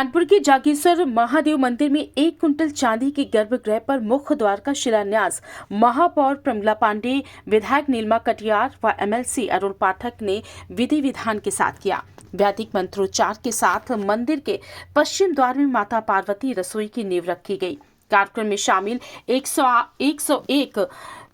कानपुर के जागेश्वर महादेव मंदिर में 1 कुंटल चांदी के गर्भगृह पर मुख्य द्वार का शिलान्यास महापौर प्रमिला पांडे, विधायक नीलिमा कटियार व एमएलसी अरुण पाठक ने विधि विधान के साथ किया। वैदिक मंत्रोच्चार के साथ मंदिर के पश्चिम द्वार में माता पार्वती रसोई की नींव रखी गई। कार्यक्रम में शामिल 101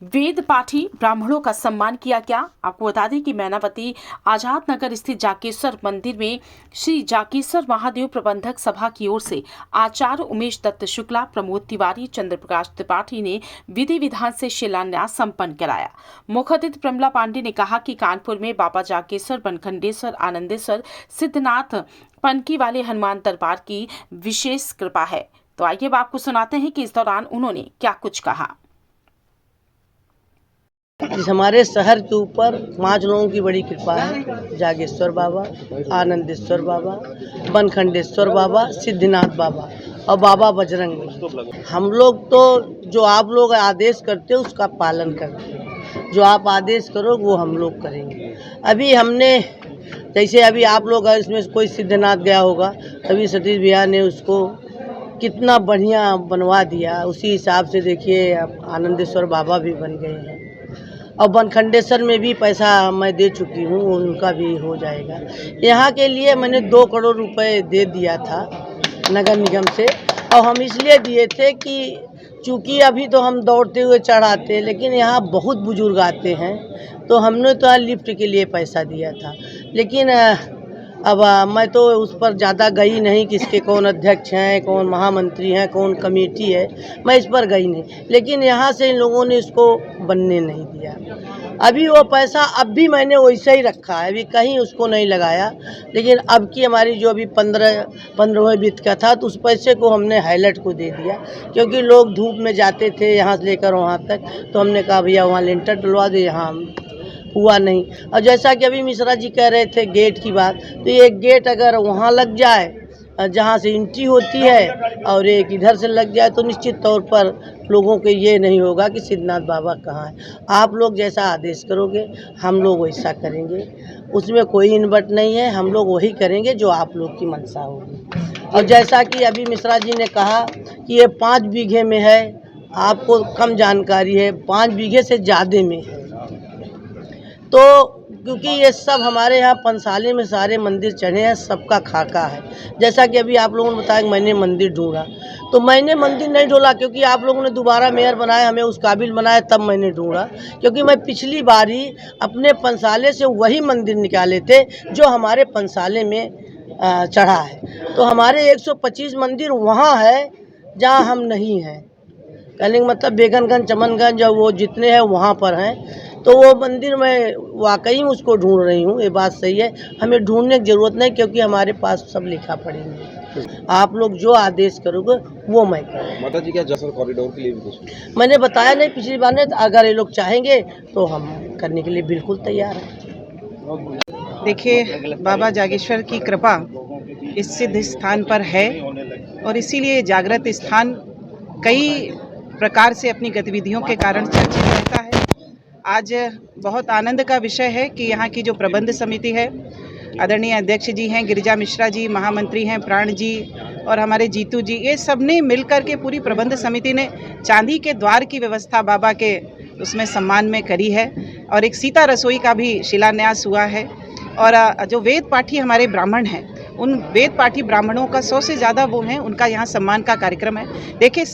वेद पाठी ब्राह्मणों का सम्मान किया गया। आपको बता दें कि मैनावती आजाद नगर स्थित जागेश्वर मंदिर में श्री जागेश्वर महादेव प्रबंधक सभा की ओर से आचार्य उमेश दत्त शुक्ला, प्रमोद तिवारी, चंद्र प्रकाश त्रिपाठी ने विधि विधान से शिलान्यास संपन्न कराया। मुख्य अतिथि प्रमिला पांडे ने कहा कि कानपुर में बाबा जागेश्वर, बनखंडेश्वर, आनंदेश्वर, सिद्धनाथ, पनकी वाले हनुमान दरबार की विशेष कृपा है। तो आइए अब आपको सुनाते हैं कि इस दौरान उन्होंने क्या कुछ कहा। हमारे शहर के ऊपर 5 लोगों की बड़ी कृपा है। जागेश्वर बाबा, आनंदेश्वर बाबा, बनखंडेश्वर बाबा, सिद्धनाथ बाबा और बाबा बजरंग। हम लोग तो जो आप लोग आदेश करते हो उसका पालन करते हैं। जो आप आदेश करो वो हम लोग करेंगे। अभी हमने जैसे अभी आप लोग इसमें कोई सिद्धनाथ गया होगा, अभी सतीश भैया ने उसको कितना बढ़िया बनवा दिया। उसी हिसाब से देखिए आनंदेश्वर बाबा भी बन गए हैं और बनखंडेश्वर में भी पैसा मैं दे चुकी हूँ, उनका भी हो जाएगा। यहाँ के लिए मैंने 2 करोड़ रुपए दे दिया था नगर निगम से, और हम इसलिए दिए थे कि चूँकि अभी तो हम दौड़ते हुए चढ़ाते, लेकिन यहाँ बहुत बुजुर्ग आते हैं तो हमने तो लिफ्ट के लिए पैसा दिया था। लेकिन अब मैं तो उस पर ज़्यादा गई नहीं, किसके कौन अध्यक्ष हैं, कौन महामंत्री हैं, कौन कमेटी है, मैं इस पर गई नहीं। लेकिन यहाँ से इन लोगों ने इसको बनने नहीं दिया। अभी वो पैसा अब भी मैंने वैसे ही रखा है, अभी कहीं उसको नहीं लगाया। लेकिन अब की हमारी जो अभी 15वें वित्त का था तो उस पैसे को हमने हाईलाइट को दे दिया, क्योंकि लोग धूप में जाते थे यहाँ से लेकर वहाँ तक, तो हमने कहा भैया वहाँ लेंटर डलवा दे, यहाँ हुआ नहीं। और जैसा कि अभी मिश्रा जी कह रहे थे गेट की बात, तो ये गेट अगर वहाँ लग जाए जहाँ से एंट्री होती है और एक इधर से लग जाए तो निश्चित तौर पर लोगों के ये नहीं होगा कि सिद्धनाथ बाबा कहाँ है। आप लोग जैसा आदेश करोगे हम लोग वैसा करेंगे, उसमें कोई इन्वर्ट नहीं है। हम लोग वही करेंगे जो आप लोग की मंशा होगी। और जैसा कि अभी मिश्रा जी ने कहा कि ये 5 बीघे में है, आपको कम जानकारी है, 5 बीघे से ज़्यादा में है। तो क्योंकि ये सब हमारे यहाँ पंसाले में सारे मंदिर चढ़े हैं, सबका खाका है। जैसा कि अभी आप लोगों ने बताया कि मैंने मंदिर ढूंढा, तो मैंने मंदिर नहीं ढूंढा क्योंकि आप लोगों ने दोबारा मेयर बनाया, हमें उस काबिल बनाया, तब मैंने ढूंढा। क्योंकि मैं पिछली बार ही अपने पंसाले से वही मंदिर निकाले थे जो हमारे पंसाले में चढ़ा है। तो हमारे 125 मंदिर वहाँ है जहाँ हम नहीं हैं। कहने का मतलब बेगनगंज, चमनगंज और वो जितने हैं वहाँ पर हैं। तो वो मंदिर मैं वाकई उसको ढूंढ रही हूँ, ये बात सही है। हमें ढूंढने की ज़रूरत नहीं, क्योंकि हमारे पास सब लिखा पढ़ी है। आप लोग जो आदेश करोगे वो मैं करूँगा। माता जी क्या जसर कॉरिडोर के लिए भी कुछ मैंने बताया नहीं पिछली बार ने, अगर ये लोग चाहेंगे तो हम करने के लिए बिल्कुल तैयार हैं। देखिए, बाबा जागेश्वर की कृपा इस सिद्ध स्थान पर है और इसीलिए जागृत स्थान कई प्रकार से अपनी गतिविधियों के कारण चर्चित रहता है। आज बहुत आनंद का विषय है कि यहाँ की जो प्रबंध समिति है, आदरणीय अध्यक्ष जी हैं गिरिजा मिश्रा जी, महामंत्री हैं प्राण जी और हमारे जीतू जी, ये सब ने मिलकर के पूरी प्रबंध समिति ने चांदी के द्वार की व्यवस्था बाबा के उसमें सम्मान में करी है और एक सीता रसोई का भी शिलान्यास हुआ है। और जो वेद पाठी हमारे ब्राह्मण हैं, उन वेद पाठी ब्राह्मणों का 100 से ज़्यादा वो हैं, उनका यहाँ सम्मान का कार्यक्रम है। देखिए,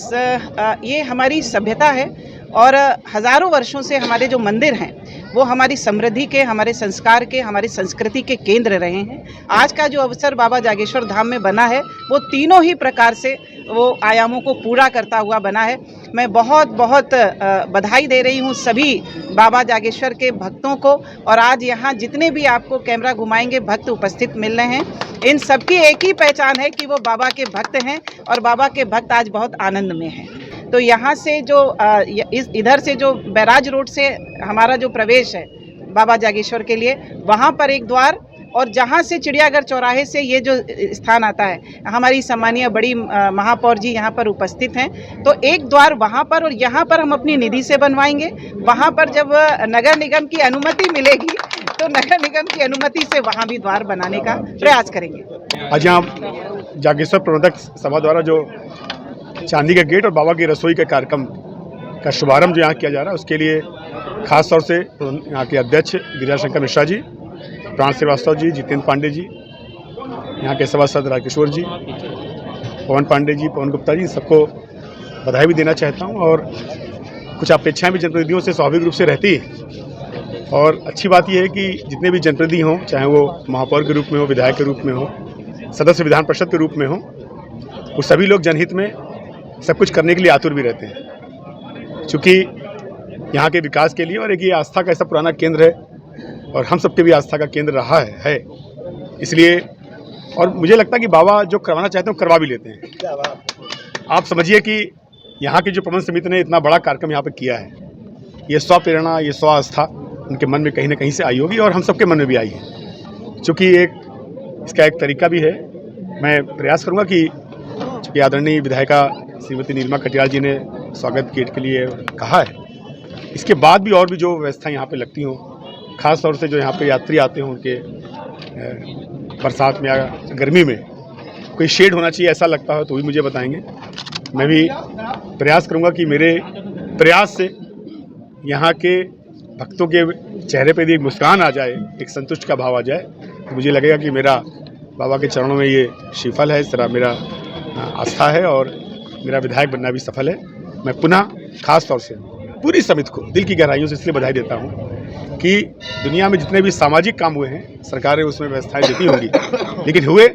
ये हमारी सभ्यता है और हज़ारों वर्षों से हमारे जो मंदिर हैं वो हमारी समृद्धि के, हमारे संस्कार के, हमारी संस्कृति के केंद्र रहे हैं। आज का जो अवसर बाबा जागेश्वर धाम में बना है वो तीनों ही प्रकार से वो आयामों को पूरा करता हुआ बना है। मैं बहुत बहुत बधाई दे रही हूँ सभी बाबा जागेश्वर के भक्तों को। और आज यहाँ जितने भी आपको कैमरा घुमाएंगे भक्त उपस्थित मिल रहे हैं, इन सबकी एक ही पहचान है कि वो बाबा के भक्त हैं और बाबा के भक्त आज बहुत आनंद में हैं। तो यहाँ से जो इधर से जो बैराज रोड से हमारा जो प्रवेश है बाबा जागेश्वर के लिए, वहाँ पर एक द्वार, और जहाँ से चिड़ियाघर चौराहे से ये जो स्थान आता है, हमारी सम्मानीय बड़ी महापौर जी यहाँ पर उपस्थित हैं, तो एक द्वार वहाँ पर और यहाँ पर हम अपनी निधि से बनवाएंगे। वहाँ पर जब नगर निगम की अनुमति मिलेगी तो नगर निगम की अनुमति से वहाँ भी द्वार बनाने का प्रयास करेंगे। आज यहाँ जागेश्वर प्रबंधक सभा द्वारा जो चांदी का गेट और बाबा की रसोई के कार्यक्रम का शुभारंभ जो यहाँ किया जा रहा है, उसके लिए खास तौर से यहाँ के अध्यक्ष गिरिराज मिश्रा जी, प्राण श्रीवास्तव जी, जितेंद्र पांडे जी, यहाँ के सभासद राजकिशोर जी, पवन पांडे जी, पवन गुप्ता जी, सबको बधाई भी देना चाहता हूँ। और कुछ अपेक्षाएं भी जनप्रतिनिधियों से स्वाभाविक रूप से रहती है और अच्छी बात यह है कि जितने भी जनप्रतिनिधि हों, चाहे वो महापौर के रूप में हो, विधायक के रूप में हो, सदस्य विधान परिषद के रूप में हो, वो सभी लोग जनहित में सब कुछ करने के लिए आतुर भी रहते हैं। चूँकि यहाँ के विकास के लिए और एक ये आस्था का ऐसा पुराना केंद्र है और हम सबके भी आस्था का केंद्र रहा है इसलिए, और मुझे लगता है कि बाबा जो करवाना चाहते हैं वो करवा भी लेते हैं। आप समझिए कि यहाँ की जो प्रबंध समिति ने इतना बड़ा कार्यक्रम यहाँ पर किया है, ये स्वप्रेरणा, ये स्व आस्था उनके मन में कहीं ना कहीं से आई होगी और हम सबके मन में भी आई है। चूँकि इसका एक तरीका भी है, मैं प्रयास करूँगा कि चूँकि आदरणीय विधायिका श्रीमती नीलिमा कटियार जी ने स्वागत गेट के लिए कहा है, इसके बाद भी और भी जो व्यवस्था यहाँ पे लगती हों, खास तौर से जो यहाँ पे यात्री आते हों, उनके बरसात में या गर्मी में कोई शेड होना चाहिए ऐसा लगता हो तो भी मुझे बताएंगे। मैं भी प्रयास करूँगा कि मेरे प्रयास से यहाँ के भक्तों के चेहरे पे भी एक मुस्कान आ जाए, एक संतुष्ट का भाव आ जाए, तो मुझे लगेगा कि मेरा बाबा के चरणों में ये श्रीफल है, इस तरह मेरा आस्था है और मेरा विधायक बनना भी सफल है। मैं पुनः खास तौर से पूरी समिति को दिल की गहराइयों से इसलिए बधाई देता हूँ कि दुनिया में जितने भी सामाजिक काम हुए हैं, सरकारें उसमें व्यवस्थाएं देती होंगी, लेकिन हुए